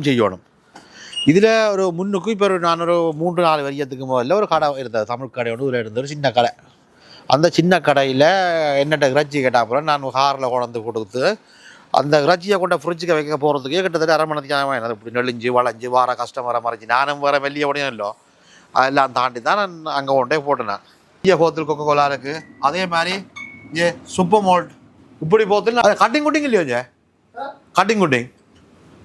செய்யணும். இதில் ஒரு முன்னுக்கு இப்போ நான் ஒரு 3-4 வருஷத்துக்கு முதல்ல ஒரு கடை இருந்தது, தமிழ் கடை ஒன்று இதில் இருந்தது, ஒரு சின்ன கடை. அந்த சின்ன கடையில் என்னட்ட இறைச்சி கேட்டால் அப்புறம் நான் காரில் கொண்டு கொடுத்து அந்த இறைச்சியை கொண்ட ஃப்ரிட்ஜுக்கு வைக்க போகிறதுக்கே கிட்டத்தட்ட 1/2 மணி நேரம் எனக்கு இப்படி நெளிஞ்சு வளைஞ்சு வார கஸ்டமரை மறைச்சி நானும் வேறு வெளியே உடையும் இல்லை. அதெல்லாம் தாண்டி தான் நான் அங்கே கொண்டே போட்டேன். இங்கே போத்தில் கொக்கோ கோலா இருக்குது. அதே மாதிரி இங்கே சூப்பர் மால்ட் இப்படி போத்தில் அது கட்டிங் குட்டிங் இல்லையோ இங்கே கட்டிங் குட்டிங்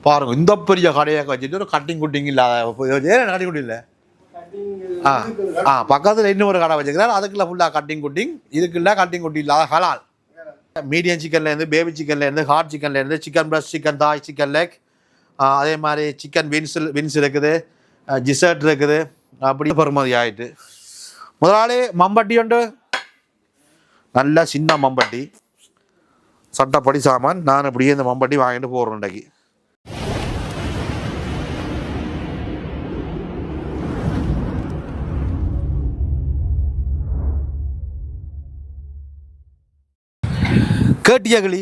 பாருங்க. இந்த பெரிய கடையாக வச்சுட்டு ஒரு கட்டிங் குட்டிங் இல்லாத ஏன் கட்டிங் குட்டி இல்லை. பக்கத்தில் இன்னொரு கடை வச்சுக்கிறார், அதுக்குள்ள ஃபுல்லாக கட்டிங் குட்டிங். இதுக்குள்ள கட்டிங் குட்டி இல்லாத ஹலால். மீடியம் சிக்கன்லேருந்து பேபி சிக்கன்லேருந்து ஹாட் சிக்கன்லேருந்து chicken breast, chicken thigh, chicken leg, அதே மாதிரி சிக்கன் வின்ஸ் இருக்குது, ஜிசர்ட் இருக்குது. அப்படி பெருமதி ஆகிட்டு முதலாளி மம்பட்டி உண்டு, நல்ல சின்ன மம்பட்டி, சட்டப்படி சாமான். நான் அப்படியே இந்த மம்பட்டி வாங்கிட்டு போகிறேன். இன்றைக்கு கேட்டியகளி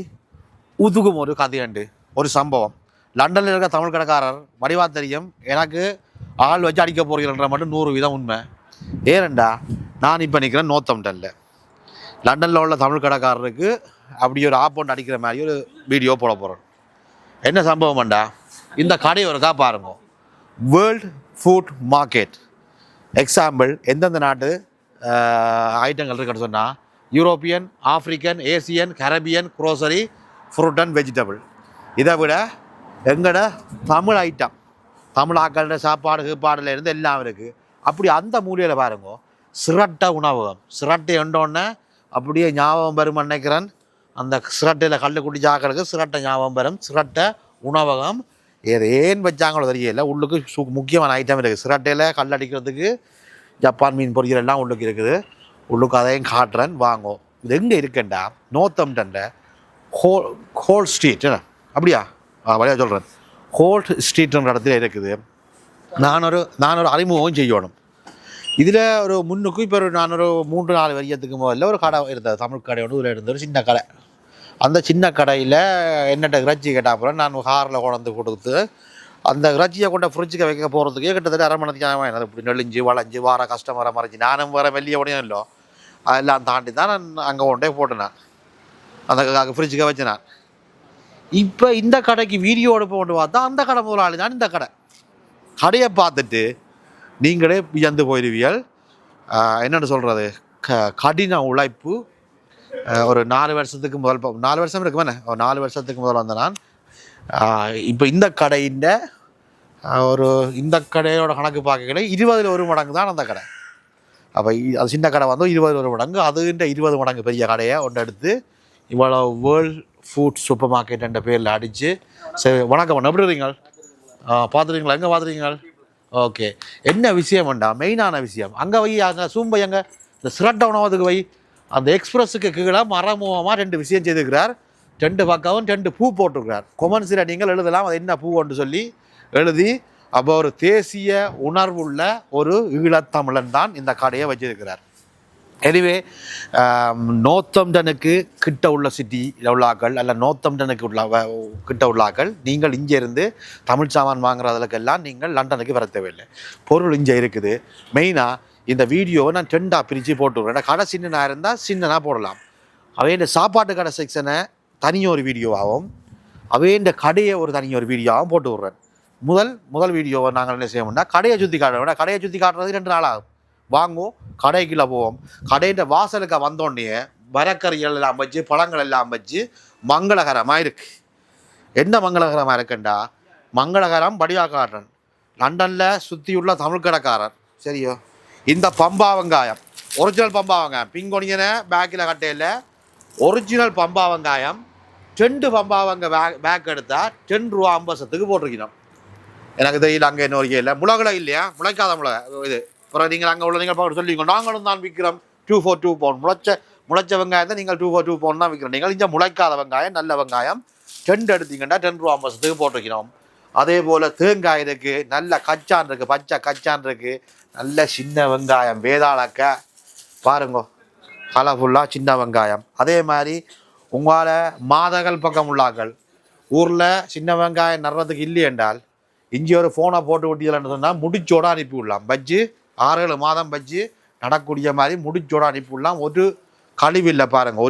உதுகும் ஒரு கதையண்டு ஒரு சம்பவம். லண்டனில் இருக்க தமிழ் கடைக்காரர் வடிவா தெரியும் எனக்கு ஆள் வச்சு அடிக்க போகிறீங்கன்ற மட்டும் 100% உண்மை. ஏனண்டா நான் இப்போ நிற்கிறேன் நோர்த்தம்ப்டனில். லண்டனில் உள்ள தமிழ் கடைக்காரருக்கு அப்படி ஒரு ஆப்போண்ட் அடிக்கிற மாதிரி ஒரு வீடியோ போட போகிறேன். என்ன சம்பவம்டா, இந்த கடை ஒருக்கா பாருங்க. World food market. எக்ஸாம்பிள் எந்தெந்த நாட்டு ஐட்டங்கள் இருக்குன்னு சொன்னால் European, African, Asian, Caribbean, grocery, fruit and vegetable. இதை விட எங்கட தமிழ் ஐட்டம், தமிழ் ஆக்களோட சாப்பாடு கீப்பாடுல இருந்து எல்லாம் இருக்குது. அப்படி அந்த மூலையில் பாருங்க சிரட்டை உணவகம். சிரட்டை உண்டோடனே அப்படியே ஞாபகம் வரும் நினைக்கிறேன். அந்த சிரட்டையில் கல் குடி சாக்களுக்கு சிரட்டை ஞாபகம் வரும். சிரட்டை உணவகம் ஏன் வச்சாங்களோ தெரியல. உள்ளுக்கு முக்கியமான ஐட்டம் இருக்குது. சிரட்டையில் கல் அடிக்கிறதுக்கு ஜப்பான் மீன் பொரியல் எல்லாம் உள்ளுக்கு இருக்குது. உள்ளுக்கு அதையும் காட்டுறேன் வாங்கோ. இது எங்கே இருக்குண்டா நோர்த்தம்ப்டனில் ஹோல் ஸ்ட்ரீட். அப்படியா வழியாக சொல்கிறேன். ஹோல் ஸ்ட்ரீட்ன்ற இடத்துல இருக்குது. நான் ஒரு அறிமுகம் செய்யணும். இதில் ஒரு முன்னுக்கு இப்போ நான் ஒரு 3-4 வருஷத்துக்கு முதல்ல ஒரு கடை இருந்தது, தமிழ் கடை ஒன்று இதில் இருந்தது, ஒரு சின்ன கடை. அந்த சின்ன கடையில் என்னட்ட இறைச்சி கேட்டால் அப்புறம் நான் காரில் கொண்டு கொடுத்து அந்த இறைச்சியை கொண்ட ஃப்ரிட்ஜுக்கு வைக்க போகிறதுக்கே கிட்டத்தட்ட 1/2 மணி நேரம் எனக்கு இப்படி நெளிஞ்சு வளைஞ்சு வார கஸ்டமரை மறைச்சி நானும் வேறு வெளியே உடையும் இல்லை. அதெல்லாம் தாண்டி தான் நான் அங்கே கொண்டே போட்டேன். அந்த ஃப்ரிட்ஜுக்கு வச்சு நான் இப்போ இந்த கடைக்கு வீடியோ எடுப்பு கொண்டு பார்த்தா அந்த கடை முதலாளி தான். இந்த கடையை பார்த்துட்டு நீங்களே வியந்து போயிடுவீர்கள். என்னென்னு சொல்கிறது, கடின உழைப்பு. ஒரு 4 வருஷத்துக்கு முதல் 4 வருஷம் இருக்குமே, ஒரு 4 வருஷத்துக்கு முதல் வந்த நான். இப்போ இந்த கடையோட கணக்கு பார்க்கல 20 மடங்கு தான் அந்த கடை. அப்போ அது சின்ன கடை வந்து 20 மடங்கு, அதுன்ற 20 மடங்கு பெரிய கடையை ஒன்று எடுத்து இவ்வளோ வேர்ல்ட் ஃபுட் சூப்பர் மார்க்கெட் என்ற பேரில் அடித்து. சரி வணக்கம், எப்படி இருக்கீங்க? பார்த்துருக்கீங்களா? எங்கே பார்த்துருக்கீங்க? ஓகே. என்ன விஷயம் வேண்டாம், மெயினான விஷயம் அங்கே வை. அங்கே சூம்பை அங்கே இந்த சிரட்டை உணவதுக்கு வை. அந்த எக்ஸ்பிரஸுக்கு கீழே மரமுகமாக 2 விஷயம் செய்திருக்கிறார். 2 பக்கமும் 2 பூ போட்டிருக்கிறார். கொமன்ஸில் நீங்கள் எழுதலாம் அது என்ன பூன்னு சொல்லி எழுதி. அப்போ ஒரு தேசிய உணர்வுள்ள ஒரு ஈழத்தமிழன் தான் இந்த கடையை வச்சிருக்கிறார். எனிவே நோர்த்தம்ப்டனுக்கு கிட்ட உள்ள சிட்டியில் உள்ளாக்கள் அல்ல நோர்த்தம்ப்டனுக்கு கிட்ட உள்ளாக்கள் நீங்கள் இங்கே இருந்து தமிழ் சாமான் வாங்குறதுக்கெல்லாம் நீங்கள் லண்டனுக்கு வர தேவையில்லை. பொருள் இங்கே இருக்குது. மெயினாக இந்த வீடியோவை நான் 2ஆக பிரித்து போட்டுவிடுறேன். கடை சின்னனாக இருந்தால் சின்னனாக போடலாம். இந்த சாப்பாட்டு கடை செக்ஷனை தனியொரு வீடியோவாகவும் இந்த கடையை ஒரு தனியொரு வீடியோவாகவும் போட்டு விட்றேன். முதல் வீடியோவை நாங்கள் என்ன செய்வோம்னா கடையை சுற்றி காட்டுறோம். கடையை சுற்றி காட்டுறது 2 நாள் ஆகும். வாங்குவோம், கடைக்குள்ளே போவோம். கடையின் வாசலுக்கு வந்தோடனே மரக்கறிகள் எல்லாம் வச்சு பழங்கள் எல்லாம் வச்சு மங்களகரமாக இருக்குது. என்ன மங்களகரமாக இருக்குண்டா, மங்களகரம் படியாக காட்டுறேன். லண்டனில் சுற்றியுள்ள தமிழ் கடைக்காரர் சரியோ, இந்த பம்பா வெங்காயம் ஒரிஜினல் பம்பா வெங்காயம் பிங்கொனியனை பேக்கில் கட்டையில் ஒரிஜினல் பம்பா வெங்காயம் 2 பம்பா பேக் எடுத்தால் 10 ரூபா 50 போட்டிருக்கணும். எனக்கு தெரியல அங்கே என்ன ஒரு இல்லை முளகுல இல்லையா, முளைக்காத முளகை இது. அப்புறம் நீங்கள் அங்கே உள்ள நீங்கள் பார்க்க சொல்லிங்க நாங்களும் தான் விற்கிறோம் 2 for 2 பவுண்ட். முளைச்ச வெங்காயத்தை நீங்கள் 2 for 2 பவுண்ட் தான் விற்கிறோம். நீங்கள் இங்கே முளைக்காத வெங்காயம் நல்ல வெங்காயம் 2 எடுத்தீங்கன்னா 10 ரூபா 50 போட்டிருக்கிறோம். அதே போல் தேங்காய் இருக்குது, நல்ல கச்சான் இருக்குது, பச்சை கச்சான் இருக்குது, நல்ல சின்ன வெங்காயம் வேதாளக்க பாருங்க கலர்ஃபுல்லாக சின்ன வெங்காயம். அதே மாதிரி உங்களால் மாதகள் பக்கம் உள்ளாக்கள் ஊரில் சின்ன வெங்காயம் நடுறதுக்கு இல்லை என்றால் இஞ்சி ஒரு ஃபோனை போட்டு விட்டீங்கன்னு சொன்னால் முடிச்சோட அனுப்பி விடலாம். பஜ்ஜி 6-7 மாதம் பஜ்ஜி நடக்கூடிய மாதிரி முடிச்சோட அனுப்பி விடலாம். ஒரு கழிவில்லை பாருங்கள்,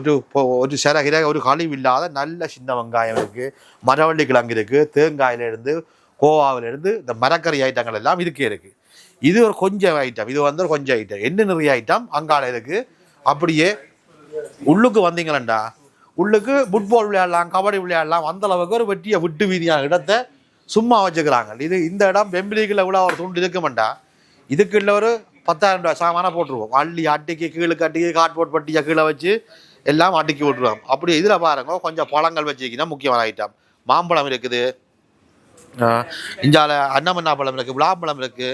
ஒரு சிறகிற ஒரு கழிவில்லாத நல்ல சின்ன வெங்காயம் இருக்குது, மரவள்ளி கிழங்கு இருக்குது, தேங்காயிலேருந்து கோவாவிலேருந்து இந்த மரக்கறி ஐட்டங்கள் எல்லாம் இதுக்கே இருக்குது. இது ஒரு கொஞ்சம் ஐட்டம், இது வந்து ஒரு கொஞ்சம் ஐட்டம், என்ன நிறைய ஐட்டம் அங்கால இருக்குது. அப்படியே உள்ளுக்கு வந்தீங்களா உள்ளுக்கு ஃபுட்பால் விளையாடலாம், கபடி விளையாடலாம், அந்த அளவுக்கு ஒரு வெட்டியை விட்டு வீதியான இடத்தை சும்மா வச்சுக்கிறாங்க. இந்த இடம் வெம்பிலிக்குள்ள இவ்வளோ ஒரு துண்டு இருக்குமெண்டா இதுக்குள்ள ஒரு 10,000 ரூபாய் சாமானாக போட்டுருவோம். அள்ளி அட்டிக்கு கீழே கட்டிக்கு கார்ட்போர்ட் பட்டியை கீழே வச்சு எல்லாம் அட்டிக்கி விட்டுருவோம். அப்படி இதில் பாருங்க கொஞ்சம் பழங்கள் வச்சுக்கினா முக்கியமான ஐட்டம். மாம்பழம் இருக்குது, இஞ்சால அன்னமன்னா பழம் இருக்குது, விளாம்பழம் இருக்குது,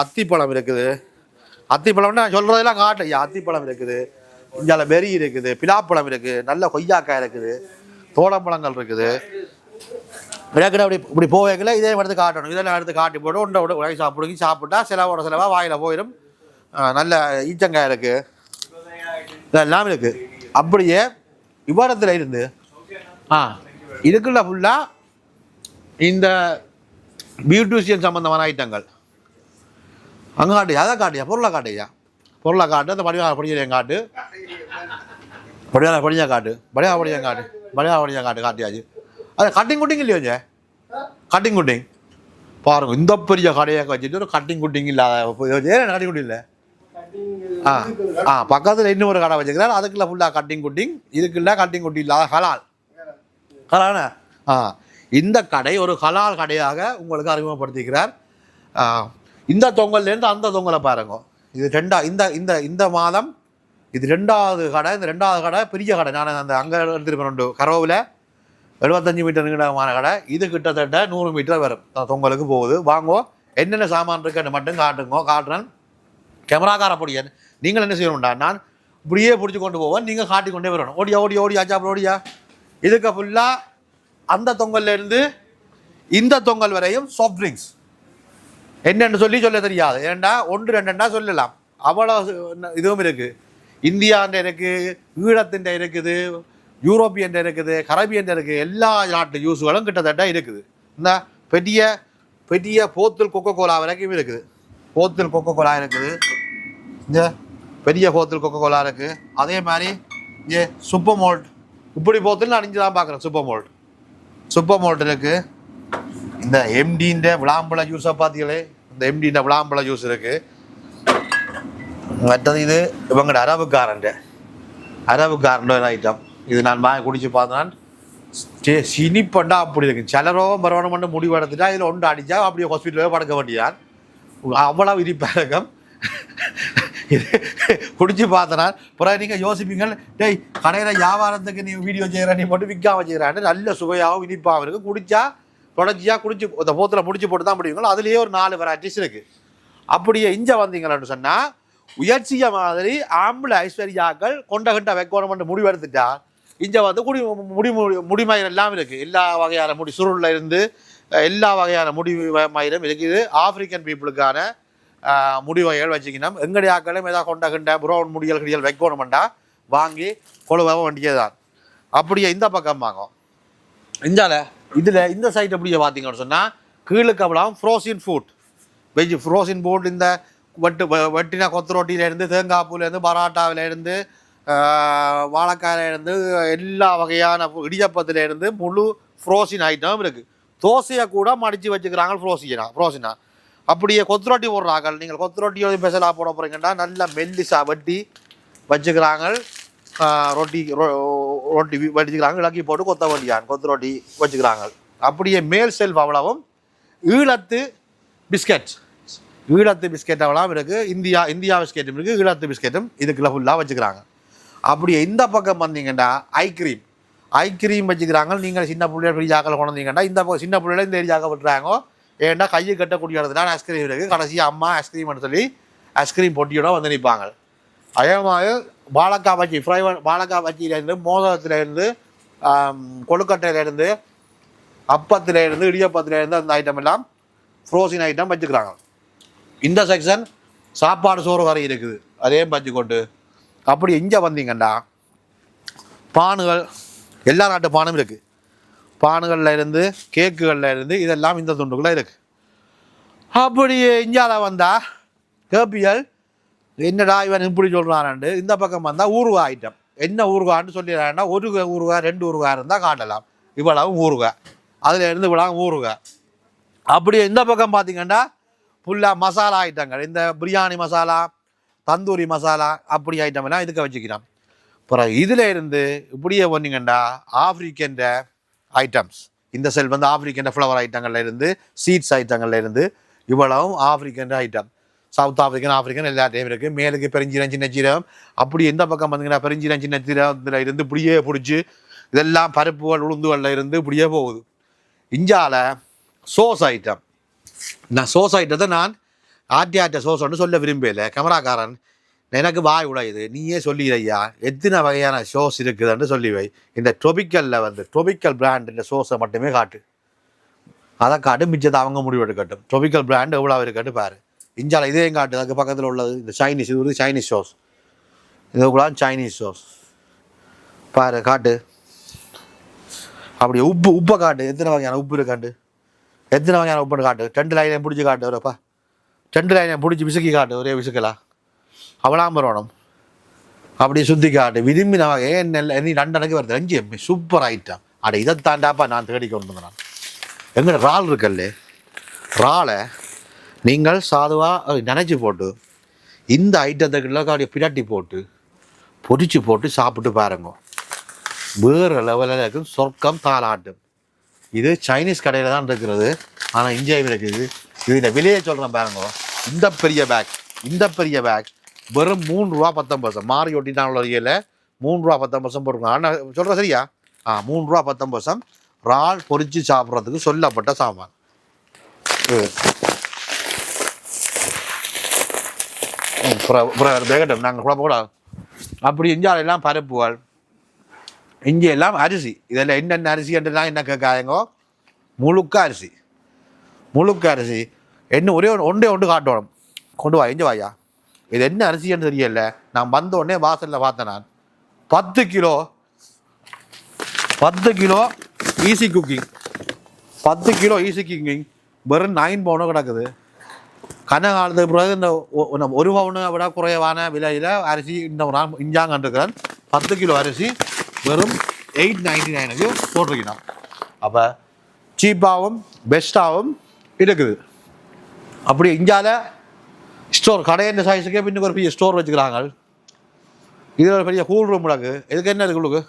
அத்திப்பழம் இருக்குது. அத்திப்பழம்னா சொல்கிறதெல்லாம் காட்டலையா, அத்திப்பழம் இருக்குது, இஞ்சால பெரி இருக்குது, பிலாப்பழம் இருக்குது, நல்ல கொய்யாக்காய் இருக்குது, தோளம்பழங்கள் இருக்குது. விளக்கிட இப்படி போவேக்கில் இதே எடுத்து காட்டணும். இதெல்லாம் எடுத்து காட்டி போட்டு உண்டை உடை சாப்பிட்டா செலவாக வாயில் போயிடும். நல்ல ஈச்சங்காய் இருக்குது, இதெல்லாம் இருக்குது. அப்படியே விவரத்தில் இருந்து இதுக்குள்ள ஃபுல்லாக இந்த பியூட்டிஷியன் சம்மந்தமான ஐட்டங்கள் அங்கே காட்டியா, அதை காட்டியா, பொருளை காட்டு, அந்த படியாக காட்டு, காட்டியாச்சு. அது கட்டிங் குட்டிங் இல்லையோங்க, கட்டிங் குட்டிங் பாருங்க. இந்த பெரிய கடையாக வச்சுட்டு ஒரு கட்டிங் குட்டிங் இல்லாத கட்டிங் குட்டி இல்லை. பக்கத்தில் இன்னும் ஒரு கடை வச்சுக்கிறார், அதுக்குள்ள ஃபுல்லாக கட்டிங் குட்டிங், இதுக்குள்ள கட்டிங் குட்டி இல்லாத ஹலால். இந்த கடை ஒரு ஹலால் கடையாக உங்களுக்கு அறிமுகப்படுத்திக்கிறார். இந்த தொங்கல்லேருந்து அந்த தொங்கலை பாருங்க. இது இந்த மாதம் இது 2வது கடை. இந்த 2வது கடை பெரிய கடை. நான் அந்த அங்கே எடுத்துருப்பேன் கரோவில் 75 மீட்டர் நீளமான கடை. இது கிட்டத்தட்ட 100 மீட்டர் வரும் தொங்கலுக்கு போகுது. வாங்கோ, என்னென்ன சாமான் இருக்குன்னு மட்டும் காட்டுறேன். கேமராக்கார பொடியன் நீங்கள் என்ன செய்யணும்டா, நான் இப்படியே பிடிச்சி கொண்டு போவேன், நீங்கள் காட்டி கொண்டே வரணும். ஓடியா அப்புறம் ஓடியா. இதுக்கு ஃபுல்லாக அந்த தொங்கல்லேருந்து இந்த தொங்கல் வரையும் சாஃப்ட் ட்ரிங்க்ஸ் என்னென்னு சொல்ல தெரியாது. ஏன்டா 1-2 சொல்லலாம், அவ்வளோ இதுவும் இருக்குது. இந்தியாண்ட இருக்குது, ஈழத்தின் இருக்குது, யூரோப்பியன் இருக்குது, கரபியன் இருக்குது, எல்லா நாட்டு ஜூஸுகளும் கிட்டத்தட்ட இருக்குது. இந்த பெரிய போத்தல் கொக்கோகோலா வரைக்கும் இருக்குது. போத்தல் கொக்கோகோலா இருக்குது, இந்த பெரிய போத்தல் கொக்கோகோலா இருக்குது. அதே மாதிரி இங்கே சூப்பர் மால்ட், இப்படி போத்தல் நான் அணிஞ்சு தான் பார்க்குறேன். சூப்பர் மால்ட் இருக்குது. இந்த எம்டின்ற விளாம்பழ ஜூஸை பார்த்தீங்களே, இந்த எம்டின்ற விளாம்பழ ஜூஸ் இருக்குது. மற்றது இது இவங்கட அரபுக்காரன் ஐட்டம். இது நான் குடிச்சு பார்த்தேன், சினிப்பண்டா அப்படி இருக்கு. சிலரோ பரவாயில்ல மட்டும் முடிவு எடுத்துட்டா இதில் ஒன்று அடித்தா அப்படியே ஹாஸ்பிட்டலே படுக்க வேண்டியான், அவ்வளோ இனிப்பழக்கம். இது குடிச்சு பார்த்தனா பிறகு நீங்கள் யோசிப்பீங்க, டேய் கடையில் வியாபாரத்துக்கு நீ வீடியோ செய்கிற, நீ மட்டும் விற்காம செய்கிறான்னு. நல்ல சுவையாகவும் இனிப்பாகவும் இருக்குது. குடித்தா தொடர்ச்சியாக குடிச்சு இந்த போத்தில் முடிச்சு போட்டு தான் முடியுங்களோ. அதுலேயே ஒரு 4 வெரைட்டிஸ் இருக்குது. அப்படியே இங்கே வந்தீங்கன்னு சொன்னால் உயர்ச்சிய மாதிரி ஆம்பளை ஐஸ்வர்யாக்கள் கொண்ட வைக்கணும்னு முடிவு எடுத்துட்டா இங்கே வந்து முடிமயிரம் எல்லாம் இருக்குது. எல்லா வகையான சுருளில் இருந்து எல்லா வகையான முடிமயிரம் இருக்குது. ஆப்பிரிக்கன் பீப்புளுக்கான முடிவகைகள் வச்சுக்கணும். எங்களுடைய ஆக்களும் ஏதாவது கொண்ட புரோன் முடியல் வைக்கணுமெண்டா வாங்கி கொழுவாக வேண்டியது தான். அப்படியே இந்த பக்கம் வாங்கும். இதில் இந்த சைட் அப்படியே பார்த்தீங்கன்னு சொன்னால் கீழுக்கு அவ்வளோ ஃப்ரோசின் ஃபுட், ஃப்ரோசின் ஃபுட். இந்த வெட்டின கொத்தரோட்டியிலேருந்து, தேங்காய் பூலேருந்து, பரோட்டாவிலேருந்து, வாழைக்காயிலேருந்து, எல்லா வகையான இடியப்பத்திலேருந்து முழு ஃப்ரோசின் ஐட்டம் இருக்குது. தோசையை கூட மடித்து வச்சுக்கிறாங்க ஃப்ரோசினா. அப்படியே கொத்தரோட்டி போடுறாங்க. நீங்கள் கொத்தரோட்டியோட ஸ்பெஷலாக போட போகிறீங்கன்னா நல்லா மெல்லிசா வெட்டி வச்சுக்கிறாங்க. ரொட்டி வடிச்சுக்கிறாங்க, இலக்கி போட்டு கொத்தரோட்டி வச்சுக்கிறாங்க. அப்படியே மேல் செல்வ் அவ்வளவும் ஈழத்து பிஸ்கெட் அவ்வளோ இருக்குது. இந்தியா பிஸ்கெட்டும் இருக்குது, ஈழத்து பிஸ்கெட்டும் இதுக்குள்ள ஃபுல்லாக வச்சுக்கிறாங்க. அப்படியே இந்த பக்கம் வந்தீங்கன்னா ஐஸ்கிரீம் வச்சுக்கிறாங்க. நீங்கள் சின்ன பிள்ளைகள் பெரிய ஜாக்கள் கொண்டு வந்தீங்கன்னா இந்த சின்ன பிள்ளைகள் இந்த ஜாக்கை விட்டுறாங்க. ஏன்னா கையை கட்டக்கூடிய இடத்துல ஐஸ்கிரீம் இருக்குது. கடைசியாக அம்மா ஐஸ்கிரீம்னு சொல்லி ஐஸ்கிரீம் பொட்டியோட வந்து நிற்பாங்க. அதே மாதிரி வாழைக்காய் பச்சி, வாழைக்காய் பச்சியிலேருந்து, மோதகத்திலேருந்து, கொழுக்கட்டையிலேருந்து, அப்பத்திலேருந்து, இடியப்பத்திலேருந்து அந்த ஐட்டம் எல்லாம் ஃப்ரோசின் ஐட்டம் வச்சுக்கிறாங்க. இந்த செக்ஷன் சாப்பாடு சோறு வரை இருக்குது, அதையும் பச்சு கொண்டு. அப்படி இங்கே வந்தீங்கண்டா பானுகள், எல்லா நாட்டு பானும் இருக்குது. பானுகளில் இருந்து கேக்குகளில் இருந்து இதெல்லாம் இந்த துண்டுக்குள்ளே இருக்குது. அப்படியே இந்தியாவில் வந்தால் கேபிஎல் என்னடா இவன் இப்படி சொல்கிறான்ண்டு இந்த பக்கம் வந்தால் ஊறுகாய் ஐட்டம். என்ன ஊறுகான்னு சொல்லிடுறாங்கன்னா ஒரு ஊறுகாய் 2 ஊறுகாய் இருந்தால் காட்டலாம். இவ்வளவும் ஊறுகாய், அதில் இருந்து இவ்வளவு ஊறுகாய். அப்படியே இந்த பக்கம் பார்த்தீங்கன்னா ஃபுல்லாக மசாலா ஐட்டங்கள், இந்த பிரியாணி மசாலா, தந்தூரி மசாலா அப்படி ஐட்டம் எல்லாம் இதுக்கு வச்சுக்கிறோம். அப்புறம் இதில் இருந்து இப்படியே போனீங்கன்னா ஆஃப்ரிக்கன் ஐட்டம்ஸ், இந்த செல் வந்து ஆஃப்ரிக்கன் ஃப்ளவர் ஐட்டங்கள்ல இருந்து சீட்ஸ் ஐட்டங்கள்ல இருந்து இவ்வளவும் ஆஃப்ரிக்கன் ஐட்டம். சவுத் ஆஃப்ரிக்கன் எல்லா டைம் இருக்குது. மேலுக்கு பெருஞ்சீரம், சின்ன சீரம். அப்படி எந்த பக்கம் பார்த்தீங்கன்னா பெருஞ்சீரம், சின்ன சீரத்தில் இருந்து இப்படியே பிடிச்சி இதெல்லாம் பருப்புகள் உளுந்துகளில் இருந்து இப்படியே போகுது. இந்தியாவில் சோஸ் ஐட்டம், நான் சோஸ் ஐட்டத்தை நான் ஆட்டியாட்ட சோஸ் ஒன்று சொல்ல விரும்பல. கேமராக்காரன் எனக்கு வாய் உடையுது, நீயே சொல்லிடுறையா எத்தனை வகையான சோஸ் இருக்குதுன்னு சொல்லி வை. இந்த ட்ரோபிக்கலில் வந்து ட்ரோபிக்கல் பிராண்டில் சோஸை மட்டுமே காட்டு, அதை காட்டு, மிச்சத்தை அவங்க முடிவு எடுக்கட்டும். ட்ரோபிக்கல் பிராண்ட் எவ்வளோ இருக்கட்டு பாரு. இந்தியாவில் இதையும் காட்டு. அதுக்கு பக்கத்தில் உள்ளது இந்த சைனீஸ், இது வந்து சைனீஸ் சோஸ், இது கூட சைனீஸ் சோஸ் பாரு காட்டு. அப்படி உப்பை காட்டு, எத்தனை வகையான உப்பு இருக்காண்டு, எத்தனை வகையான உப்புன்னு காட்டு. 2 லைனையும் பிடிச்சி காட்டு வரப்பா, 2 லைனையும் பிடிச்சி விசுக்கி காட்டு, ஒரே விசுக்கலா அவளாம் வரணும். அப்படி சுற்றி காட்டு. விரும்பி நான் ஏன் நீ 2 எனக்கு வருது 5 MB சூப்பர் ஐட்டம். அட இதை தாண்டாப்பா நான் தேடி கொண்டு வந்தேன். எங்கள்ட இறால் இருக்கல்ல, இறாலை நீங்கள் சாதுவாக நினைச்சி போட்டு இந்த ஐட்டத்துக்குள்ள அப்படியே பிரட்டி போட்டு பொரிச்சு போட்டு சாப்பிட்டு பாருங்க, வேறு லெவலில் இருக்கும். சொர்க்கம் தாளாட்டும். இது சைனீஸ் கடையில் தான் இருக்கிறது, ஆனால் இந்தியாவில் இருக்குது. இதில் விலையை சொல்கிறேன் பாருங்க. இந்த பெரிய பேக் வெறும் 3 ரூபா 19 மாறி ஒட்டினால வரையில் 3 ரூபா 19 போட்டுருக்கோம். ஆனால் சொல்கிறேன் சரியா? 3 ரூபா 19 இறால் பொரிச்சு சாப்பிட்றதுக்கு சொல்லப்பட்ட சாமான். வேகட்டும், நாங்கள் குழப்பக்கூடாது. அப்படி இந்தியாவிலாம் பருப்புகள், இங்கே எல்லாம் அரிசி. இதில் என்னென்ன அரிசி என்றெல்லாம் என்ன கேட்காதங்கோ. முழுக்க அரிசி என்ன ஒரே ஒன்று காட்டணும். கொண்டு வா, இங்கே வாயா. இது என்ன அரிசின்னு தெரியல. நான் வந்த உடனே வாசலில் பார்த்தேன். நான் 10 kilo easy cooking, 10 kilo easy cooking வெறும் 9 பவுனோ கிடக்குது. கனகாலத்துக்கு பிறகு இந்த 1 பவுனை விட குறைவான விலையில் அரிசி இந்த இஞ்சாங்க கண்டிருக்கிறேன். 10 கிலோ அரிசி வெறும் 899க்கு போட்டிருக்கணும். அப்போ சீப்பாகவும் பெஸ்ட்டாகவும் இருக்குது. அப்படி இந்தியாவில் ஸ்டோர் கடையின் சைஸுக்கே பின்னுக்கு ஒரு பெரிய ஸ்டோர் வச்சுக்கிறாங்க. இதில் ஒரு பெரிய கூல் ரூம் கிடக்கு. இதுக்கு என்ன இருக்குது உங்களுக்கு?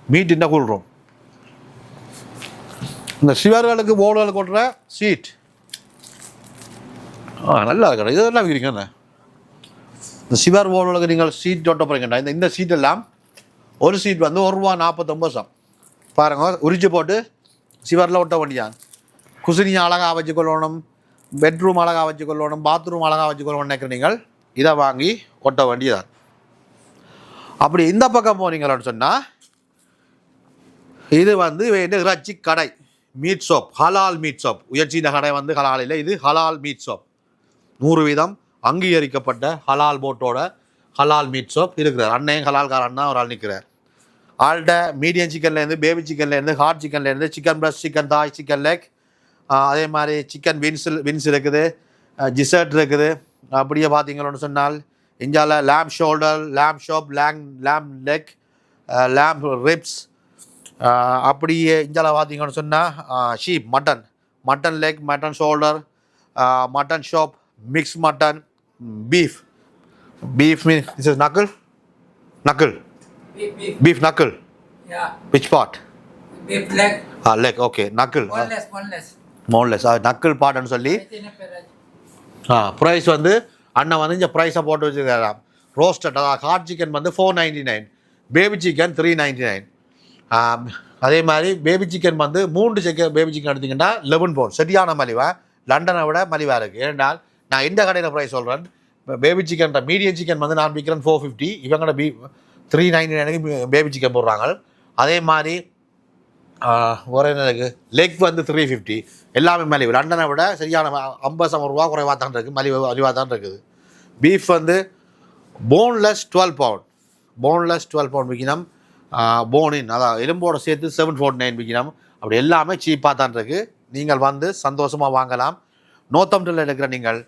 மீட் இந்த கூல் ரூம். இந்த சிவர்களுக்கு போர்டுகளுக்கு கொட்டுற சீட் நல்லா இருக்கணும். இதெல்லாம் விற்கிறீங்கண்ணே. இந்த சிவர் போர்டுகளுக்கு நீங்கள் சீட் ஒட்ட போகிறீங்கண்ணா. இந்த சீட் எல்லாம் ஒரு சீட் வந்து 1 ரூபா 49 பாருங்க. உரிச்சு போட்டு சிவரில் ஒட்ட வேண்டியான். குசினியை அழகாக வச்சுக்கொள்ளணும், பெட்ரூம் அழகாக வச்சுக்கொள்ளணும், பாத்ரூம் அழகாக வச்சுக்கொள்ளணும் நினைக்கிற நீங்கள் இதை வாங்கி ஒட்ட வேண்டியதான். அப்படி இந்த பக்கம் போனீங்கன்னு சொன்னால் இது வந்து இறைச்சி கடை, மீட் ஷாப், ஹலால் மீட் ஷாப். உயர்ச்சின கடை வந்து ஹலால் இல்லை, இது ஹலால் மீட் ஷாப். 100% அங்கீகரிக்கப்பட்ட ஹலால் போட்டோட ஹலால் மீட் ஷாப் இருக்கிறார். அன்னையும் ஹலால்கார அண்ணா ஒரு ஆள் நிற்கிறார். ஆள்கிட்ட மீடியம் சிக்கன்லேருந்து, பேபி சிக்கன்லேருந்து, ஹார்ட் சிக்கன்லேருந்து, chicken breast, chicken thigh, chicken leg, அதே மாதிரி சிக்கன் வின்ஸ் இருக்குது, ஜிசர்ட் இருக்குது. அப்படியே பார்த்தீங்கன்னு சொன்னால் இந்தியாவில் லேம் ஷோல்டர், லேம் ஷாப், லேம் லெக், லேம் ரிப்ஸ். அப்படியே இந்தியாவில் பார்த்தீங்கன்னு சொன்னால் sheep, mutton leg, mutton shoulder, mutton shop, mix mutton, beef mean this is knuckle beef knuckle, yeah, which part? beef leg, leg, okay, knuckle, boneless knuckle part னு சொல்லி price வந்து அண்ணன் வந்து இந்த ப்ரைஸை போட்டு வச்சுருக்காராம். ரோஸ்டட் அதாவது ஹார்ட் சிக்கன் வந்து 499, பேபி சிக்கன் 399. அதே மாதிரி பேபி சிக்கன் வந்து 3 சிக்கன் பேபி சிக்கன் எடுத்திங்கன்னா 11 பவுண்ட். சரியான மலிவாக, லண்டனை விட மலிவாக இருக்குது. ஏன்னால் நான் இந்த கடையில் ப்ரைஸ் சொல்கிறேன். பேபி சிக்கன் மீடியம் சிக்கன் வந்து நான் விற்கிறேன் 450, இவங்களோட 399க்கு பேபி சிக்கன் போடுறாங்க. அதே மாதிரி ஒரு என்ன இருக்குது, லெக் வந்து 350. எல்லாமே மலிவு, லண்டனை விட சரியான 50 ரூபா குறைவாக தான் இருக்குது, மலிவாக தான் இருக்குது. பீஃப் வந்து போன்லெஸ் 12 பவுண்ட் விற்கணும். போனின் அதான் எலும்போட சேர்த்து 749 விற்கணும். அப்படி எல்லாமே சீப்பாக தான் இருக்குது. நீங்கள் வந்து சந்தோஷமாக வாங்கலாம். நோத்தம்டில் இருக்கிற நீங்கள்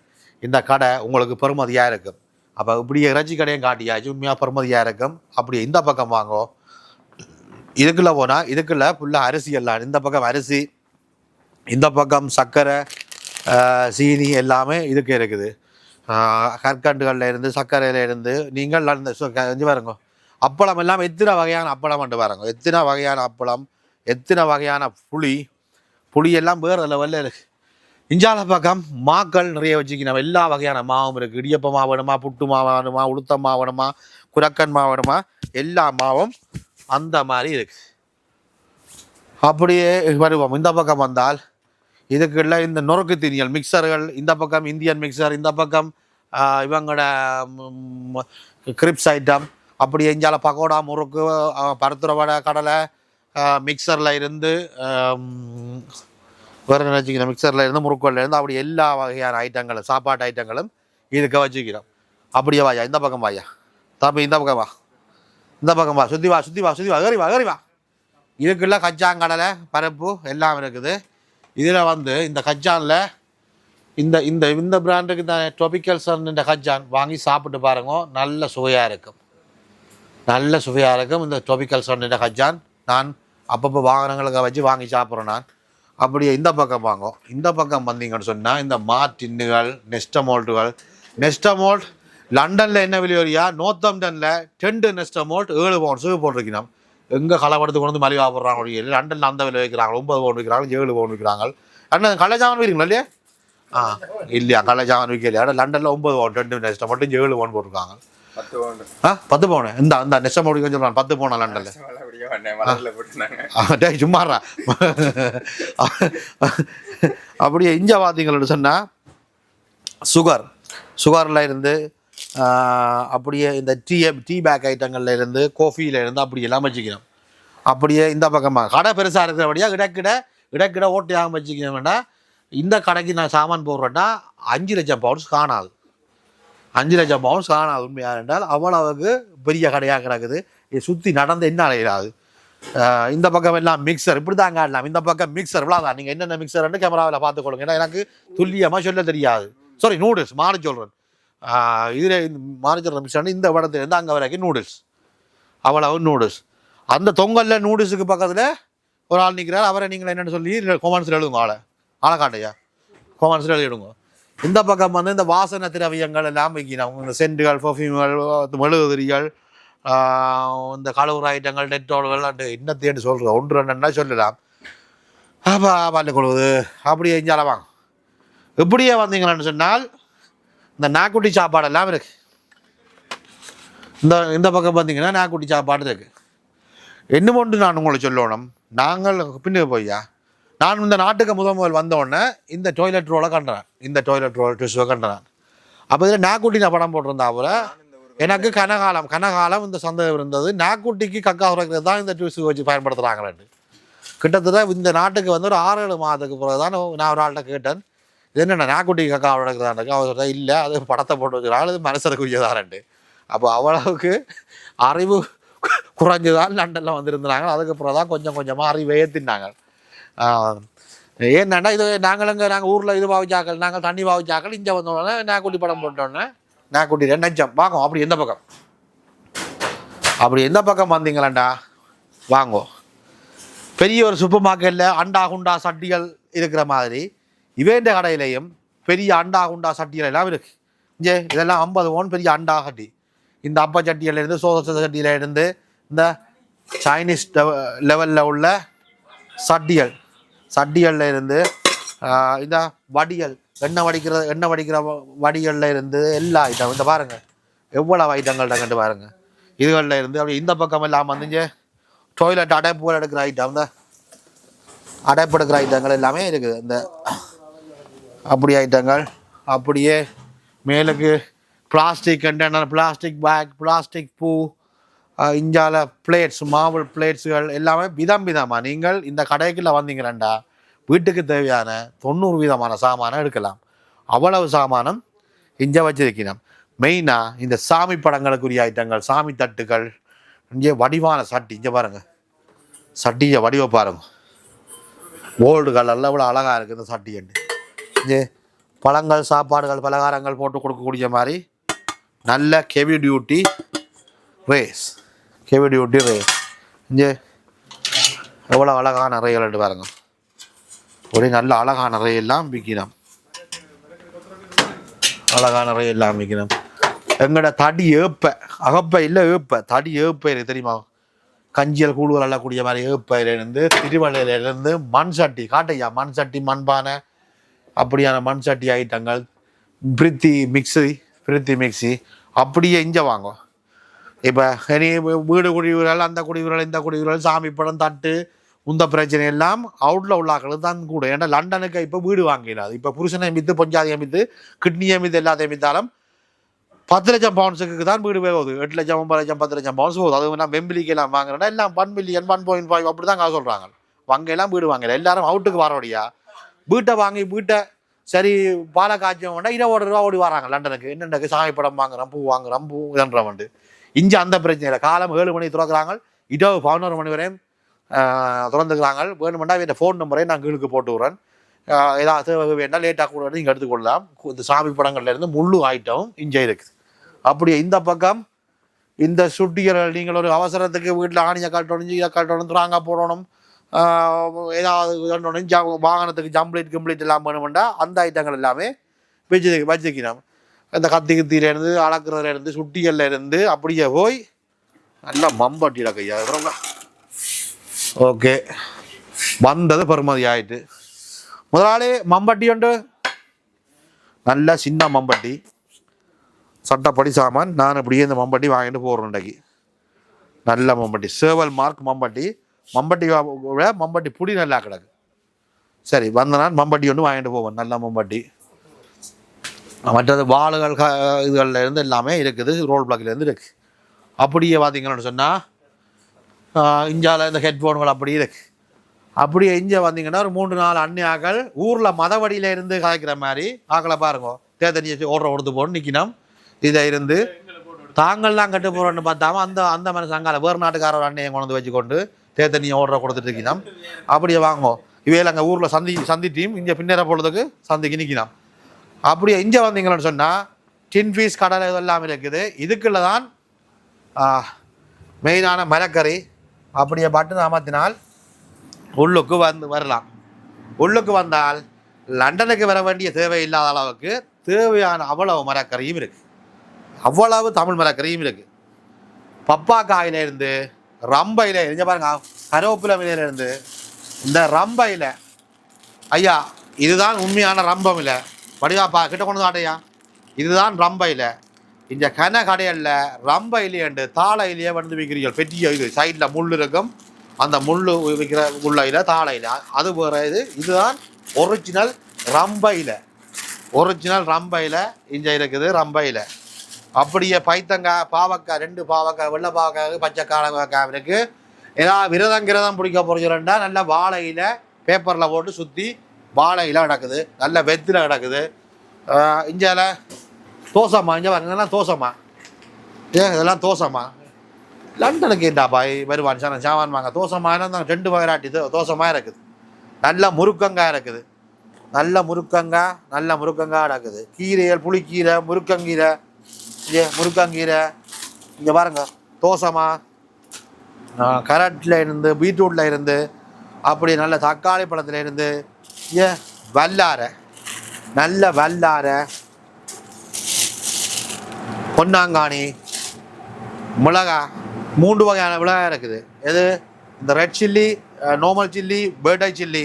இந்த கடை உங்களுக்கு பெருமதியாக இருக்கும். அப்போ இப்படி இறைச்சி கடையும் காட்டியாச்சு உண்மையாக பெருமதியாக இருக்கும். அப்படி இந்த பக்கம் வாங்கோ. இதுக்குள்ளே போனால் இதுக்குள்ளே ஃபுல்லாக அரிசி எல்லாம், இந்த பக்கம் அரிசி, இந்த பக்கம் சர்க்கரை, சீனி எல்லாமே இதுக்கு இருக்குது. கற்கண்டுகளில் இருந்து சர்க்கரையில் இருந்து நீங்கள் அந்த பாருங்க அப்பளம் எல்லாம் எத்தனை வகையான அப்பளம் வந்து பாருங்க. எத்தனை வகையான அப்பளம், எத்தனை வகையான புளி எல்லாம் வேறு லெவலில் இருக்குது. இஞ்சால பக்கம் மாக்கள் நிறைய வச்சுக்கணும். எல்லா வகையான மாவும் இருக்குது. இடியப்ப மாவு வேணுமா, புட்டு மாவு வேணுமா, உளுத்த மாவு வேணுமா, குரக்கன் மாவு வேணுமா, எல்லா மாவும் அந்த மாதிரி இருக்கு. அப்படியே வருவோம். இந்த பக்கம் வந்தால் இதுக்குள்ள இந்த நொறுக்கு தீனியல் மிக்சர்கள், இந்த பக்கம் இந்தியன் மிக்சர், இந்த பக்கம் இவங்களோட கிரிப்ஸ் ஐட்டம், அப்படி எஞ்சால பக்கோடா, முறுக்கு, பருத்துற வடை, கடலை, மிக்சரில் இருந்து வேறு நினச்சிக்கிறோம். மிக்சரில் இருந்து முறுக்குகளில் இருந்து அப்படி எல்லா வகையான ஐட்டங்களும் சாப்பாட்டு ஐட்டங்களும் இதுக்கு வச்சுக்கிறோம். அப்படியே வாயா, இந்த பக்கம் வாயா தம்பி, இந்த பக்கம் வா, இந்த பக்கம் வா, சுற்றி வா, சுற்றி வா, சுற்றி வா, ஏறி வா, ஏறி வா. இதுக்குள்ள கச்சாங்கடலை, பருப்பு எல்லாம் இருக்குது. இதில் வந்து இந்த கச்சானில் இந்த இந்த இந்த பிராண்டுக்கு இந்த ட்ராபிக்கல் சன் இந்த கச்சான் வாங்கி சாப்பிட்டு பாருங்க. நல்ல சுவையாக இருக்கும், நல்ல சுவையாக இருக்கும். இந்த ட்ராபிக்கல் சன் இந்த கச்சான் நான் அப்பப்போ வாகனங்களுக்கு வச்சு வாங்கி சாப்பிட்றேன் நான். அப்படியே இந்த பக்கம் வாங்கும். இந்த பக்கம் வந்தீங்கன்னு சொன்னால் இந்த மார்டின்னுகள், நெஸ்டமோல்ட்டுகள். நெஸ்டமோல்ட் லண்டனில் என்ன விலையோரியா, நோர்த்தம்டனில் 10 நெஸ்டமோல்ட் 7 பவுண்ட்ஸுக்கு போட்டிருக்கணும். எங்கே களப்படுத்து கொண்டு வந்து மலிவாக போடுறாங்க. லண்டனில் அந்த விலை வைக்கிறாங்க, 9 பவுண்ட் விற்கிறாங்க, 7 பவுண்ட் விற்கிறாங்க. அண்ணன் கள்ளஜாமன் விற்கிறீங்களா இல்லையா? இல்லையா, கள்ளஜாமன் விற்கலையா? லண்டனில் 9 பவுண்ட் 2 நெஸ்டம் மட்டும் 7 பவுண்ட் போட்டிருக்காங்க. 10 பவுன் இந்த நெஸ்டம் முடிக்க சொல்கிறாங்க. 10 பவுனா லண்டனில்? சும்மாறா. அப்படியே இஞ்ச பார்த்தீங்கன்னு சொன்னால் சுகரில் இருந்து அப்படியே இந்த டீ பேக் ஐட்டங்கள்ல இருந்து, கோஃபியில இருந்து அப்படி எல்லாம் வச்சுக்கணும். அப்படியே இந்த பக்கமாக கடை பெருசாக இருக்கிறபடியாக இடக்கிட ஓட்டையாக வச்சுக்கணும்னா இந்த கடைக்கு நான் சாமான் போடுறேன்னா 5 லட்சம் பவுண்ட்ஸ் காணாது. 5 லட்சம் பவுண்ட்ஸ் காணாது. உண்மையாக என்றால் அவ்வளவுக்கு பெரிய கடையாக கிடக்குது. சுற்றி நடந்து என்ன அலையிடாது. இந்த பக்கம் எல்லாம் மிக்சர் இப்படி தான் காட்டலாம். இந்த பக்கம் மிக்சர் இவ்வளோதான். நீங்கள் என்னென்ன மிக்சர்ன்னு கேமராவில் பார்த்துக்கொள்ளுங்க. ஏன்னா எனக்கு துல்லியமாக சொல்ல தெரியாது. சாரி, நூடுல்ஸ் மாறி சொல்கிறேன். இதில் மாறிச்சல் மிக்சர் இந்த இடத்துலேருந்து அங்கே வரைக்கும் நூடுல்ஸ், அவ்வளவு நூடுல்ஸ். அந்த தொங்கலில் நூடுல்ஸுக்கு பக்கத்தில் ஒரு ஆள் நிற்கிறார். அவரை நீங்கள் என்னென்னு சொல்லி கொமெண்ட்ஸில் எழுதுங்க. ஆளை காட்டையா கொமெண்ட்ஸில் எழுதிடுங்க. இந்த பக்கம் வந்து இந்த வாசனை திரவியங்கள் எல்லாம் வைக்கணும். இந்த சென்ட்டுகள், பர்ஃப்யூம்கள், மெழுகுதிரிகள், இந்த கழுவுற ஐட்டங்கள், டெட்டோல்கள், இன்னத்தையும் சொல்கிறோம். 1-2 சொல்லலாம். பல்லு கொழுவுது அப்படியே இஞ்சாலவாங்க. இப்படியே வந்தீங்கன்னு சொன்னால் இந்த நாக்குட்டி சாப்பாடெல்லாம் இருக்கு. இந்த பக்கம் பார்த்தீங்கன்னா நாக்குட்டி சாப்பாடு இருக்கு. இன்னும் ஒன்று நான் உங்களை சொல்லணும். நாங்கள் பின்னுக்கு போய்யா, நான் இந்த நாட்டுக்கு முதல் வந்தோடனே இந்த டாய்லெட் ரோலை கண்டேன். இந்த டாய்லெட் ரோல் டிஷ்யூவை கண்டேன். அப்போ இதில் நாக்குட்டி நான் படம் போட்டிருந்தா போல எனக்கு கனகாலம் இந்த சந்தேகம் இருந்தது. நாக்குட்டிக்கு கக்கா உரைக்கிறது தான் இந்த டிஷ்யூ வச்சு பயன்படுத்துகிறாங்களேன்னு. கிட்டத்தட்ட இந்த நாட்டுக்கு வந்து ஒரு 6-7 மாதத்துக்கு பிறகு தான் நான் ஒரு ஆள்கிட்ட கேட்டேன், இது என்னென்ன நாக்குட்டி கக்கா உடைக்கிறதான்னு. அவர் சொல்கிறேன், இல்லை அது படத்தை போட்டு வச்சுக்கிறாங்க, அது மனசருக்குரியதான்ட்டு. அப்போ அவ்வளவுக்கு அறிவு குறைஞ்சுதான் லண்டனில் வந்துருந்தாங்க. அதுக்கப்புறம் தான் கொஞ்சம் கொஞ்சமாக அறிவை ஏற்றினாங்க. ஏன்னா இது நாங்கள் ஊரில் இது பாவிச்சாக்கள், நாங்கள் தண்ணி பாவிச்சாக்கள். இங்கே வந்தோடனே நாக்குட்டி படம் போட்டோன்னே நாக்குட்டி 2 லட்சம் வாங்கும். அப்படி எந்த பக்கம் வந்தீங்களாண்டா வாங்கோ. பெரிய ஒரு சூப்பர் மார்க்கெட்டில் அண்டா குண்டா சட்டிகள் இருக்கிற மாதிரி இவேண்ட கடையிலையும் பெரிய அண்டா குண்டா சட்டிகள் எல்லாம் இருக்கு. இங்கே இதெல்லாம் 50 பவுன் பெரிய அண்டா சட்டி. இந்த அப்பா சட்டியிலேருந்து, சோதச சட்டியிலேருந்து, இந்த சைனீஸ் லெவலில் உள்ள சட்டிகளில் இருந்து, இந்த வடிகள் எண்ணெய் வடிக்கிற வடிகளில் இருந்து எல்லா ஐட்டம் இந்த பாருங்கள் எவ்வளோ ஐட்டங்கள்ட்ட கண்டு பாருங்கள். இதுகளில் இருந்து அப்படி இந்த பக்கம் எல்லாம் வந்து டாய்லெட் அடைப்பு எடுக்கிற ஐட்டம், இந்த அடைப்பு எடுக்கிற ஐட்டங்கள் எல்லாமே இருக்குது. இந்த அப்படி ஐட்டங்கள். அப்படியே மேலுக்கு plastic container, plastic bag, plastic பூ, இஞ்சால பிளேட்ஸ், மாவுள் பிளேட்ஸுகள் எல்லாமே விதமாக நீங்கள் இந்த கடைக்குள்ளே வந்தீங்களா வீட்டுக்கு தேவையான 90% சாமானை எடுக்கலாம். அவ்வளவு சாமானம் இங்கே வச்சிருக்கணும். மெயினாக இந்த சாமி படங்களுக்குரிய ஐட்டங்கள், சாமி தட்டுகள், இங்கே வடிவான சட்டி இங்கே பாருங்க, சட்டியை வடிவ பாருங்க, கோல்டு கலரில் இவ்வளோ அழகாக இருக்குது இந்த சட்டி. இங்கே பழங்கள் சாப்பாடுகள் பலகாரங்கள் போட்டு கொடுக்கக்கூடிய மாதிரி நல்ல heavy duty race, heavy duty race. இங்கே எவ்வளோ அழகான ரேல் பாருங்க, ஒரே நல்ல அழகான ரேயெல்லாம் விற்கணும், அழகான ரேயெல்லாம் விற்கணும். எங்களோட தடி ஏப்ப அகப்பை இல்லை ஏப்ப தடி ஏப்பை இருக்குது தெரியுமா, கஞ்சியல் கூடுதல் அள்ளக்கூடிய மாதிரி ஏப்பையிலேருந்து திருவள்ளையிலேருந்து மண் சட்டி காட்டையா, மண் சட்டி மண்பானை அப்படியான மண் சட்டி ஐட்டங்கள், பிரித்தி மிக்சி அப்படியே இங்கே வாங்கும். இப்போ இனி வீடு குடிவுகள் அந்த குடிவுகள் இந்த குடிவுகள் சாமி படம் தட்டு இந்த பிரச்சனை எல்லாம் அவுட்டில் உள்ளாக்கள் தான் கூட. ஏன்னா லண்டனுக்கு இப்போ வீடு வாங்கிடாது, இப்போ புருஷனை மித்து பொஞ்சாதியை மித்து கிட்னியை மித்து எல்லாத்தையும் மித்தாலும் 10 லட்சம் பவுன்ஸுக்கு தான் வீடு போகுது. 8 லட்சம் 9 லட்சம் 10 லட்சம் பவுன்ஸ் போகுது. அது நான் வெம்பிலிக்கு எல்லாம் வாங்குறேன்னா எல்லாம் 1 மில்லியன் 1.5 அப்படி தான் காசு சொல்கிறாங்க. வங்கையெல்லாம் வீடு வாங்கல, எல்லாரும் அவுட்டுக்கு வரோடியா வீட்டை வாங்கி வீட்டை சரி பாலை காய்ச்சம் வேண்டாம் 20 ரூபா ஓடி வராங்க லண்டனுக்கு. என்னென்ன சாமி படம் வாங்குறோம், பூ வாங்குறோம், பூ இதன்றவண்டு. இங்கே அந்த பிரச்சனை இல்லை, காலம் 7 மணி திறக்கிறாங்க, இரவு 11 மணி வரையும் திறந்துக்கிறாங்க. வேணுமெண்டா வீட்டை ஃபோன் நம்பரையும் நான் கீழுக்கு போட்டு விட்றேன், ஏதாவது வேண்டாம் லேட்டாக கூட நீங்கள் எடுத்துக்கொள்ளலாம். இந்த சாமி படங்கள்லேருந்து முழு ஐட்டம் இங்கே இருக்குது. அப்படியே இந்த பக்கம் இந்த சுட்டிகள் நீங்கள் ஒரு அவசரத்துக்கு வீட்டில் ஆணியை கட்டணும் இதை கட்டணும் துறாங்க போடணும், ஏதாவது வாகனத்துக்கு கம்ப்ளீட் எல்லாம் வேணுமெண்டா அந்த ஐட்டங்கள் எல்லாமே வச்சுக்கணும். இந்த கத்தி கத்தியிலேருந்து அளக்குறதுலேருந்து சுட்டிகள்லேருந்து அப்படியே போய் நல்லா மம்பட்டியில கையா. ஓகே, வந்தது பெருமதி ஆயிட்டு. முதலாளி மம்பட்டி உண்டு, நல்ல சின்ன மம்பட்டி சட்டப்படி சாமான். நான் அப்படியே இந்த மம்பட்டி வாங்கிட்டு போடுறேன் இன்றைக்கு. நல்ல மம்பட்டி, சேவல் மார்க் மம்பட்டி, மம்பட்டி புடி நல்லா கிடக்கு. சரி வந்த நான் மம்பட்டி ஒன்று வாங்கிட்டு போவேன், நல்ல மம்பட்டி. மற்றது வாளுகள் இதுகளில் இருந்து எல்லாமே இருக்குது, ரோல் பிளாக்லேருந்து இருக்குது. அப்படியே பார்த்தீங்கன்னு சொன்னால் இந்தியாவில் இந்த ஹெட்ஃபோன்கள் அப்படி இருக்குது. அப்படியே இங்கே வந்தீங்கன்னா ஒரு 3-4 அண்ணியாக்கள் ஊரில் மதவடியில் இருந்து கலைக்கிற மாதிரி ஆக்களை பாருங்க, தேத்தனியை ஓடுற கொடுத்து போகணும் நிற்கணும். இதை இருந்து தாங்கள்லாம் கட்டு போகிறோன்னு பார்த்தாம அந்த மனசு அங்கால வேறு நாட்டுக்காரர் அண்ணையை கொண்டு வச்சுக்கொண்டு தேத்தனியை ஓடுற கொடுத்துட்டு இருக்கணும். அப்படியே வாங்குவோம் இவையில் அங்கே ஊரில் சந்தி டீம் இங்கே பின்னேற பொழுதுக்கு சந்திக்கு நிற்கணும். அப்படியே இங்கே வந்தீங்கன்னு சொன்னால் டின் ஃபீஸ் கடலை இதெல்லாம் இருக்குது. இதுக்குள்ள தான் மெயினான மரக்கறி. அப்படியே பட்டு அமர்த்தினால் உள்ளுக்கு வரலாம். உள்ளுக்கு வந்தால் லண்டனுக்கு வர வேண்டிய தேவை இல்லாத அளவுக்கு தேவையான அவ்வளவு மரக்கறியும் இருக்குது, அவ்வளவு தமிழ் மரக்கறியும் இருக்குது. பப்பாக்காயிலேருந்து ரம்பையில் இங்கே பாருங்க, கருவேப்பிலை இலையிலேருந்து இந்த ரம்பையில் ஐயா இதுதான் உண்மையான ரம்பம் இல்லை வடிவாப்பா கிட்ட கொண்டு காட்டையா, இதுதான் ரம்பையில். இந்த கன கடையில் ரம்பையிலேண்டு தாளையிலேயே வந்து விற்கிறீர்கள். பெரிய இது சைடில் முள் இருக்கும், அந்த முள் விற்கிற முள்ளையில் தாளையில் அது வேறு. இதுதான் ஒரிஜினல் ரம்பையில், ஒரிஜினல் ரம்பையில் இங்கே இருக்குது ரம்பையில். அப்படியே பைத்தங்காய் பாவக்காய் 2 பாவக்காய் வெள்ளை பாவக்காய் பச்சை காலக்காய் இருக்குது. ஏதாவது விரதம் பிடிக்க போகிறீங்கன்னா நல்ல வாழையில் பேப்பரில் போட்டு சுற்றி வாழையில் கிடக்குது, நல்ல வெத்தில் கிடக்குது. இஞ்சால தோசைம்மா, இங்கே பாருங்கலாம் தோசைம்மா, இதெல்லாம் தோசைம்மா. லண்டனுக்கு என்ன பாய் வருவான் சாமான் வாங்க தோசைமானா தான் 2 வகைராட்டி தோசைமா இருக்குது. நல்ல முருக்கங்காய் இருக்குது, நல்ல முருக்கங்காய் கிடக்குது. கீரைகள் புளிக்கீரை முருக்கங்கீரை, முருக்கங்கீரை இங்கே பாருங்க தோசைமா. கரட்டில் இருந்து பீட்ரூட்டில் இருந்து அப்படி நல்ல தக்காளி பழத்தில் இருந்து வல்லாரை, நல்ல வல்லாரை, பொன்னாங்கானி மிளகா, 3 வகையான மிளகாய் இருக்குது. எது இந்த red chilli, normal chilli, bird eye chilli.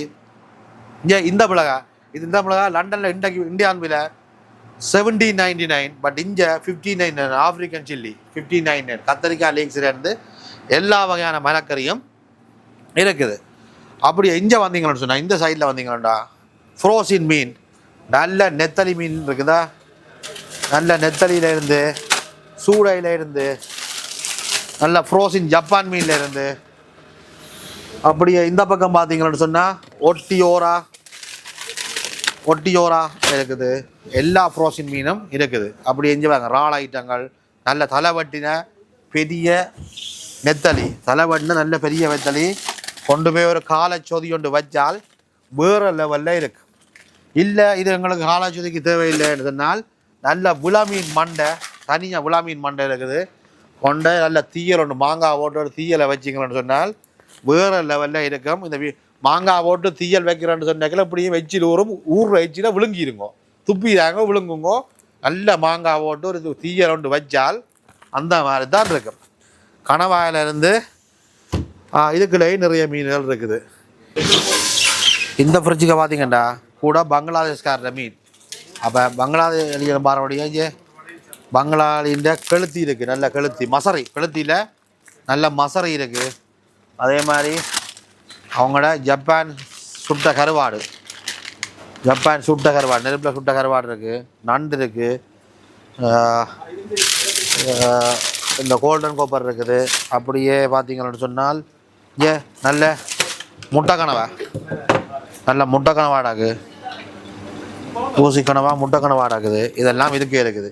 இங்கே இந்த மிளகாய் இந்த மிளகாய் லண்டனில் இந்தியான் விலை 17.99, பட் இங்கே 59 ஆப்ரிக்கன் சில்லி 59. கத்தரிக்காய் லீக்ஸ்லேருந்து எல்லா வகையான மரக்கறியும் இருக்குது. அப்படி இங்கே வந்தீங்கன்னு சொன்னால் இந்த சைடில் வந்தீங்கன்னா ஃப்ரோசின் மீன், நல்ல நெத்தலி மீன் இருக்குதா, நல்ல நெத்தலியிலேருந்து சூடையிலேருந்து நல்ல ஃப்ரோசின் ஜப்பான் மீன்லேருந்து. அப்படியே இந்த பக்கம் பார்த்தீங்கன்னு சொன்னால் ஒட்டியோரா இருக்குது, எல்லா ஃப்ரோசின் மீனும் இருக்குது. அப்படி எஞ்சி வாங்க இறால் ஐட்டங்கள், நல்ல தலைவட்டின பெரிய நெத்தலி தலைவண்ண நல்ல பெரிய வெத்தலி கொண்டு போய் ஒரு காலச்சோதி கொண்டு வச்சால் வேறு லெவலில் இருக்கு. இல்லை இது எங்களுக்கு காலச்சோதிக்கு தேவையில்லைன்னு சொன்னால் நல்ல விளாமீன் மண்டை, தனியாக விளாமீன் மண்டை இருக்குது, கொண்டை நல்ல தீயல் ஒன்று மாங்காய் போட்டு ஒரு தீயலை வச்சிங்கன்னு சொன்னால் வேறு லெவலில் இருக்கும். இந்த மாங்காய் போட்டு தீயல் வைக்கிறேன்னு சொன்னாக்கில் இப்படியும் வச்சில் ஊர் வச்சில் விழுங்கிருங்க, துப்பிடாங்க விழுங்குங்க. நல்ல மாங்காய் போட்டு ஒரு தீயல் ஒன்று வச்சால் அந்த மாதிரி தான் இருக்கும். கணவாயிலிருந்து இதுக்குள்ளேயே நிறைய மீன்கள் இருக்குது. இந்த ஃப்ரிட்ஜுக்கு பார்த்தீங்கன்னா கூட பங்களாதேஷ்கார மீன். அப்போ பங்களாதேஷ் பாரம்பரிய பங்களாலின் கெளுத்தி இருக்குது, நல்ல கெளுத்தி மசரை, கெளுத்தியில் நல்ல மசரை இருக்குது. அதே மாதிரி அவங்களோட ஜப்பான் சுட்ட கருவாடு, ஜப்பான் சுட்ட கருவாடு, நெருப்பில் சுட்ட கருவாடு இருக்குது, நண்டு இருக்குது, இந்த கோல்டன் கோப்பர் இருக்குது. அப்படியே பார்த்தீங்கன்னு சொன்னால் நல்ல முட்டைக்கணவா, நல்ல முட்டைக்கணவாடாக்கு, ஊசிக்கணவா முட்டைக்கணவாடாக்குது. இதெல்லாம் இதுக்கே இருக்குது,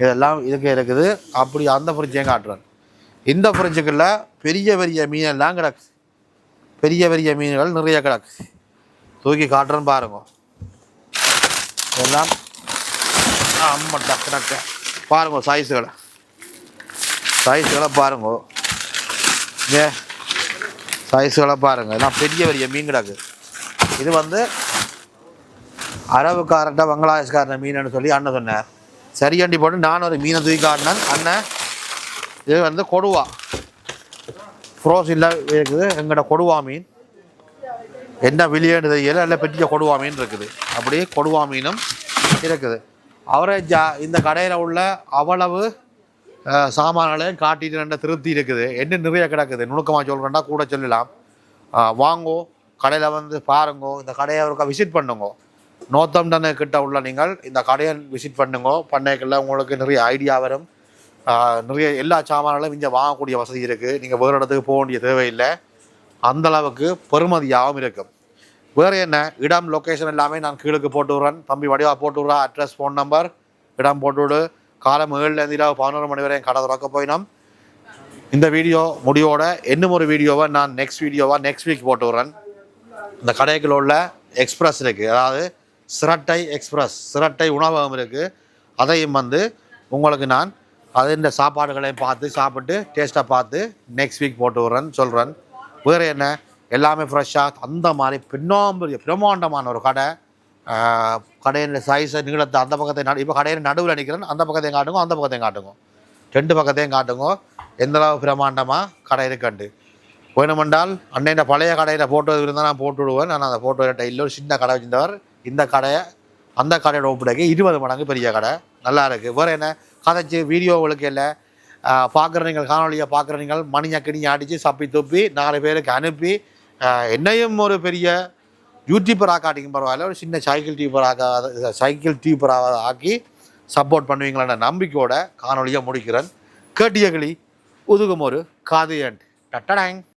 இதெல்லாம் இதுக்கே இருக்குது. அப்படி அந்த ஃப்ரிட்ஜையும் காட்டுறேன். இந்த ஃப்ரிட்ஜுக்குள்ள பெரிய பெரிய மீனெல்லாம் கிடக்கு, பெரிய பெரிய மீன்கள் நிறைய கிடக்கு. தூக்கி காட்டுறேன்னு பாருங்க. இதெல்லாம் அம்மட்டா கிடக்க பாருங்க, சைஸுகளை பாருங்க, ஏ சைஸுகளை பாருங்க. எல்லாம் பெரிய பெரிய மீன் கிடக்கு. இது வந்து அரபுக்காரன்ட்ட பங்களாதேஷ்காரன் மீன்னு சொல்லி அண்ணன் சொன்னார். சரியண்டி போட்டு நான் ஒரு மீனை தூக்கி காட்டினேன். அண்ணன் இது வந்து கொடுவா ஃப்ரோஸில் இருக்குது, எங்கள்கிட்ட கொடுவா மீன் என்ன வெளியேன்னு தெரியல, நல்ல பெரிய கொடுவா மீன் இருக்குது. அப்படியே கொடுவா மீனும் இருக்குது. அவரேஜா இந்த கடையில் உள்ள அவ்வளவு சாமான்களையும் காட்டிட்டு ரெண்ட திருப்தி இருக்குது. என்ன நிறைய கிடக்குது, நுணுக்கமாக சொல்கிறேன்டா கூட சொல்லலாம். வாங்கோ, கடையில் வந்து பாருங்கோ, இந்த கடையை ஒருக்கா விசிட் பண்ணுங்க. நோத்தம்டனு கிட்ட உள்ள நீங்கள் இந்த கடையை விசிட் பண்ணுங்க. பண்ணைக்குள்ள உங்களுக்கு நிறைய ஐடியா வரும். நிறைய எல்லா சாமான்களும் இங்கே வாங்கக்கூடிய வசதி இருக்குது. நீங்கள் வேறு இடத்துக்கு போக வேண்டிய தேவையில்லை. அந்தளவுக்கு பெருமதியாகவும் இருக்கும். வேறு என்ன இடம் லொக்கேஷன் எல்லாமே நான் கீழுக்கு போட்டு விட்றேன். தம்பி வடிவா போட்டு விட்றா, அட்ரஸ் ஃபோன் நம்பர் இடம் போட்டுவிடு. காலம் 7 இரவு 11 மணி வரையும் கடை திறக்க போயினோம். இந்த வீடியோ முடிவோட இன்னும் ஒரு வீடியோவை நான் நெக்ஸ்ட் வீக் போட்டு விட்றேன். இந்த கடைக்குள்ள உள்ள எக்ஸ்பிரஸ் இருக்குது, அதாவது சிரட்டை எக்ஸ்பிரஸ், சிரட்டை உணவகம் இருக்குது. அதையும் வந்து உங்களுக்கு நான் இந்த சாப்பாடுகளையும் பார்த்து சாப்பிட்டு டேஸ்ட்டாக பார்த்து நெக்ஸ்ட் வீக் போட்டு விட்றேன் சொல்கிறேன். வேறு என்ன எல்லாமே ஃப்ரெஷ்ஷாக அந்த மாதிரி பிரம்மாண்டமான ஒரு கடை. கடையின் சைஸை நீளத்தை அந்த பக்கத்தை இப்போ கடையின் நடுவில் நிற்கிறேன். அந்த பக்கத்தையும் காட்டுங்க, அந்த பக்கத்தையும் காட்டுங்க, 2 பக்கத்தையும் காட்டுங்க. எந்தளவு பிரம்மாண்டமாக கடை இருக்குண்டு. வேணுமென்றால் அன்னைய பழைய கடையில் ஃபோட்டோ இருந்தால் நான் போட்டு விடுவேன். நான் அந்த ஃபோட்டோ டைலில் ஒரு சின்ன கடை வச்சிருந்தவர். இந்த கடையை அந்த கடையோட ஒப்பிடைக்கு 20 மடங்கு பெரிய கடை, நல்லா இருக்குது. வேறு என்ன கதைச்சி வீடியோவுகளுக்கு இல்லை பார்க்குற நீங்கள், காணொலியை பார்க்குற நீங்கள் மணியக்கடி அடித்து சப்பி துப்பி 4 பேருக்கு அனுப்பி என்னையும் ஒரு பெரிய யூடியூபராக காட்டிக்கும் பரவாயில்ல, ஒரு சின்ன சைக்கிள் டியூபராக ஆக்கி சப்போர்ட் பண்ணுவீங்களான நம்பிக்கையோட காணொலியை முடிக்கிறேன். கேட்டிய கிளி உதுகும் ஒரு காது. டட்டடாங்.